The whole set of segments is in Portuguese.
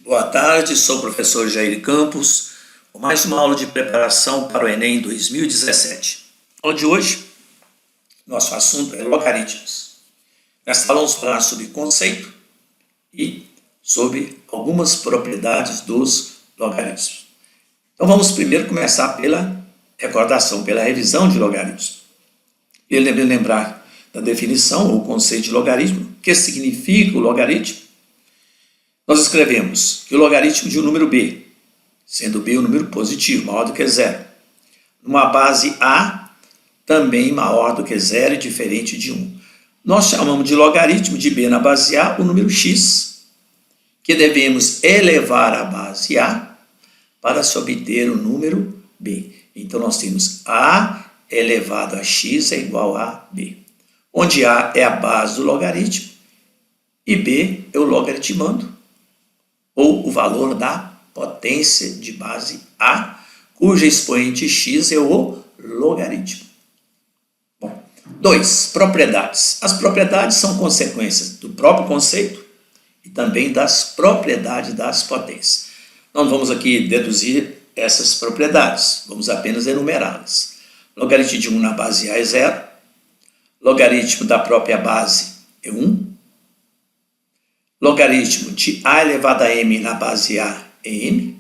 Boa tarde, sou o professor Jair Campos, com mais uma aula de preparação para o Enem 2017. A aula de hoje, nosso assunto é logaritmos. Nesta aula vamos falar sobre conceito e sobre algumas propriedades dos logaritmos. Então vamos primeiro começar pela recordação, pela revisão de logaritmos. Ele deve lembrar da definição ou conceito de logaritmo, o que significa o logaritmo. Nós escrevemos que o logaritmo de um número b, sendo b um número positivo, maior do que zero, numa base a, também maior do que zero e diferente de 1. Nós chamamos de logaritmo de b na base a o número x, que devemos elevar à base a para se obter o número b. Então nós temos a elevado a x é igual a b, onde a é a base do logaritmo e b é o logaritmando, ou o valor da potência de base a, cuja expoente x é o logaritmo. Bom, 2. Propriedades. As propriedades são consequências do próprio conceito e também das propriedades das potências. Não vamos aqui deduzir essas propriedades, vamos apenas enumerá-las. Logaritmo de 1 na base a é 0, logaritmo da própria base é 1, logaritmo de a elevado a m na base a é m,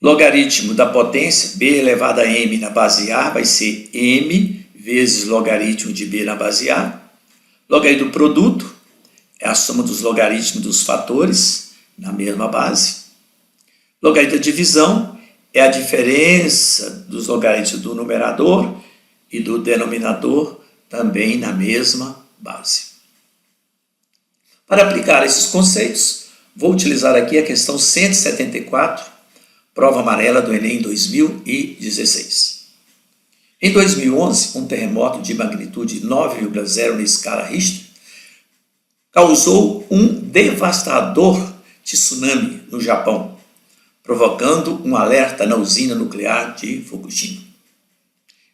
logaritmo da potência b elevado a m na base a vai ser m vezes logaritmo de b na base a, logaritmo do produto é a soma dos logaritmos dos fatores na mesma base, logaritmo da divisão é a diferença dos logaritmos do numerador e do denominador também na mesma base. Para aplicar esses conceitos, vou utilizar aqui a questão 174, prova amarela do Enem 2016. Em 2011, um terremoto de magnitude 9,0 na escala Richter causou um devastador tsunami no Japão, provocando um alerta na usina nuclear de Fukushima.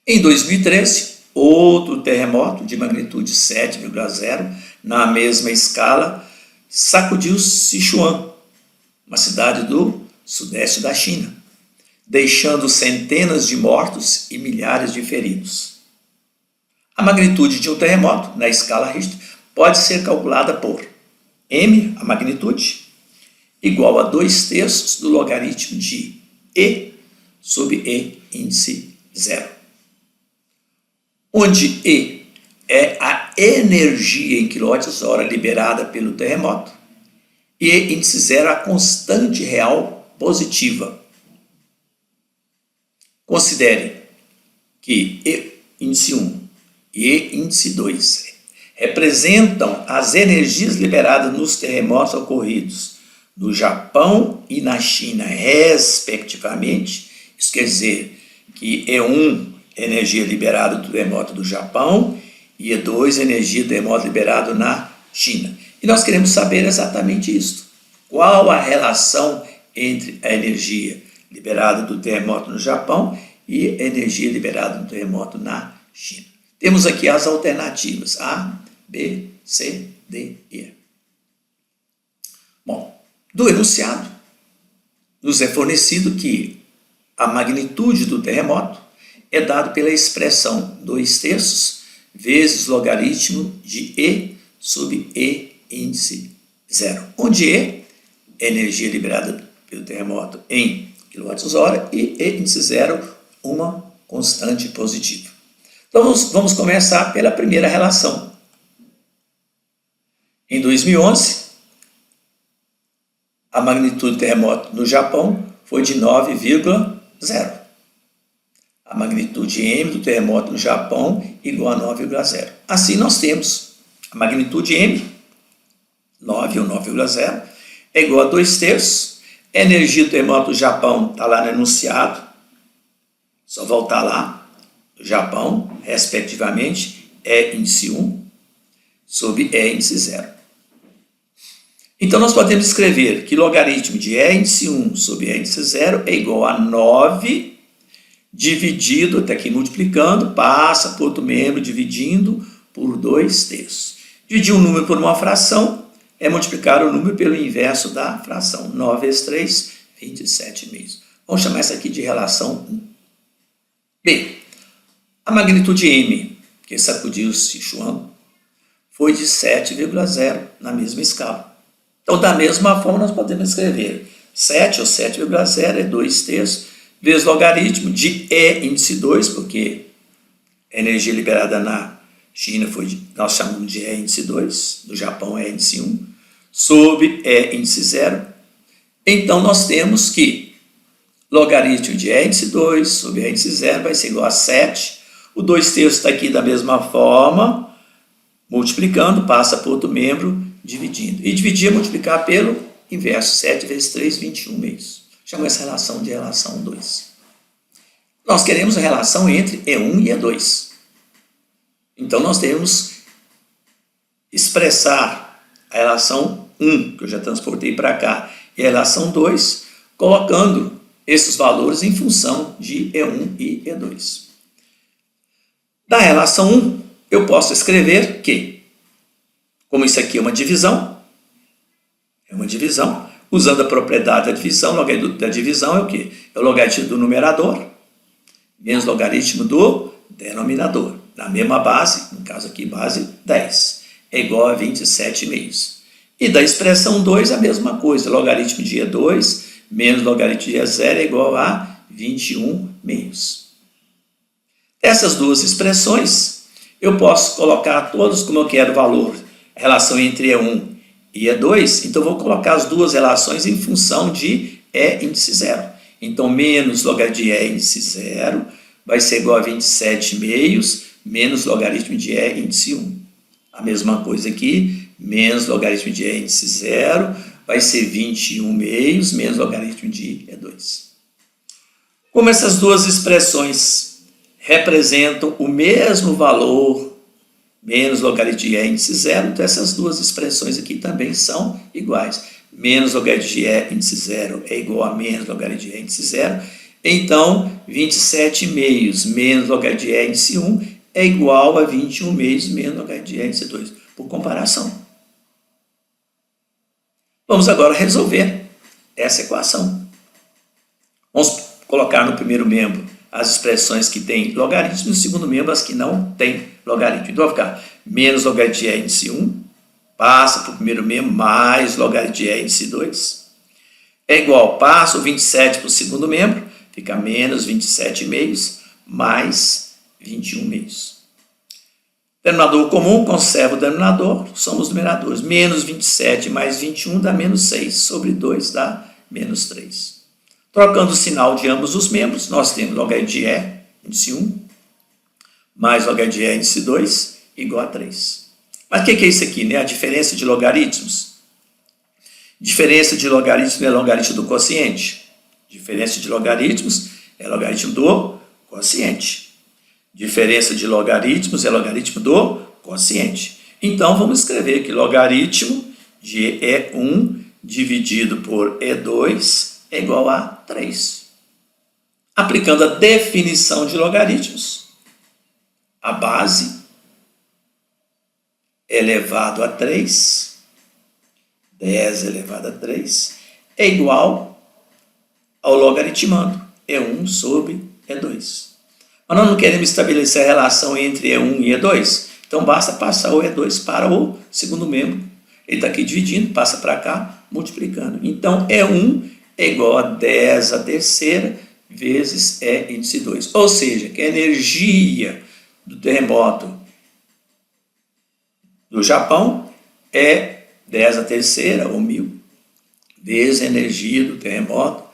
Em 2013, outro terremoto de magnitude 7,0 na mesma escala sacudiu Sichuan, uma cidade do sudeste da China, deixando centenas de mortos e milhares de feridos. A magnitude de um terremoto na escala Richter pode ser calculada por m, a magnitude, igual a 2/3 do logaritmo de E sobre E índice 0, onde E é a energia em kWh liberada pelo terremoto e E índice 0 a constante real positiva. Considere que E índice 1 e E índice 2 representam as energias liberadas nos terremotos ocorridos no Japão e na China, respectivamente. Isso quer dizer que E1 é energia liberada do terremoto do Japão e E2 é energia do terremoto liberado na China. E nós queremos saber exatamente isso. Qual a relação entre a energia liberada do terremoto no Japão e a energia liberada do terremoto na China? Temos aqui as alternativas A, B, C, D e E. Bom, do enunciado, nos é fornecido que a magnitude do terremoto é dado pela expressão 2/3 vezes logaritmo de E sobre E índice 0, onde E é energia liberada pelo terremoto em kWh e E índice 0 uma constante positiva. Então vamos começar pela primeira relação. Em 2011, a magnitude do terremoto no Japão foi de 9,0. A magnitude M do terremoto no Japão igual a 9,0. Assim nós temos a magnitude M, 9 ou 9,0, é igual a 2/3. A energia do terremoto do Japão está lá no enunciado, só voltar lá, do Japão, respectivamente, E índice 1 sobre E índice 0. Então nós podemos escrever que logaritmo de E índice 1 sobre E índice 0 é igual a 9 dividido, até aqui multiplicando, passa por outro membro dividindo por 2/3. Dividir um número por uma fração é multiplicar o número pelo inverso da fração. 9 vezes 3, 27,5. Vamos chamar essa aqui de relação 1. B. A magnitude M, que sacudiu o Sichuan, foi de 7,0 na mesma escala. Então, da mesma forma, nós podemos escrever 7 ou 7,0 é 2/3 vezes logaritmo de E índice 2, porque a energia liberada na China nós chamamos de E índice 2, no Japão é índice 1, sobre E índice 0. Então, nós temos que logaritmo de E índice 2 sobre E índice 0 vai ser igual a 7. O 2/3 está aqui da mesma forma, multiplicando, passa para outro membro, dividindo. E dividir é multiplicar pelo inverso. 7 vezes 3, 21/2. Chama essa relação de relação 2. Nós queremos a relação entre E1 e E2. Então, nós temos expressar a relação 1, que eu já transportei para cá, e a relação 2, colocando esses valores em função de E1 e E2. Da relação 1, eu posso escrever que, como isso aqui é uma divisão, usando a propriedade da divisão, logaritmo da divisão é o quê? É o logaritmo do numerador menos logaritmo do denominador. Na mesma base, no caso aqui, base 10, é igual a 27,5. E da expressão 2, a mesma coisa, logaritmo de E2 menos logaritmo de E0 é igual a 21,5. Essas duas expressões, eu posso colocar todos como eu quero o valor, a relação entre E1 e E2, então vou colocar as duas relações em função de E índice 0. Então, menos logaritmo de E índice 0 vai ser igual a 27,5 menos logaritmo de E índice 1. A mesma coisa aqui, menos logaritmo de E índice 0 vai ser 21,5 menos logaritmo de E2. Como essas duas expressões representam o mesmo valor, menos logaritmo de E índice 0, então essas duas expressões aqui também são iguais. Menos logaritmo de E índice 0 é igual a menos logaritmo de E índice 0. Então, 27,5 menos logaritmo de E índice 1 é igual a 21,5 menos logaritmo de E índice 2, por comparação. Vamos agora resolver essa equação. Vamos colocar no primeiro membro as expressões que têm logaritmo e no segundo membro as que não têm logaritmo. Então, vai ficar menos logaritmo de E índice 1, passa para o primeiro membro, mais logaritmo de E índice 2, é igual, passa o 27 para o segundo membro, fica menos 27,5 mais 21,5. Denominador comum, conserva o denominador, somos numeradores. Menos 27 mais 21 dá menos 6, sobre 2 dá menos 3. Trocando o sinal de ambos os membros, nós temos logaritmo de E índice 1 mais logaritmo de E índice 2 igual a 3. Mas o que é isso aqui, né? A diferença de logaritmos. Diferença de logaritmos é logaritmo do quociente. Diferença de logaritmos é logaritmo do quociente. Diferença de logaritmos é logaritmo do quociente. Então, vamos escrever que logaritmo de E1 dividido por E2 é igual a 3. Aplicando a definição de logaritmos, a base elevado a 3, 10 elevado a 3, é igual ao logaritmando, E1 sobre E2. Mas nós não queremos estabelecer a relação entre E1 e E2, então basta passar o E2 para o segundo membro. Ele está aqui dividindo, passa para cá, multiplicando. Então, E1 é igual a 10 à terceira vezes E índice 2. Ou seja, que a energia do terremoto do Japão é 10 à terceira, ou 1000, vezes a energia do terremoto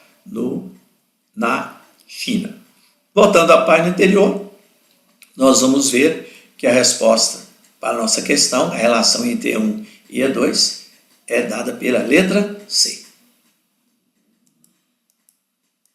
na China. Voltando à página anterior, nós vamos ver que a resposta para a nossa questão, a relação entre E1 e E2, é dada pela letra C.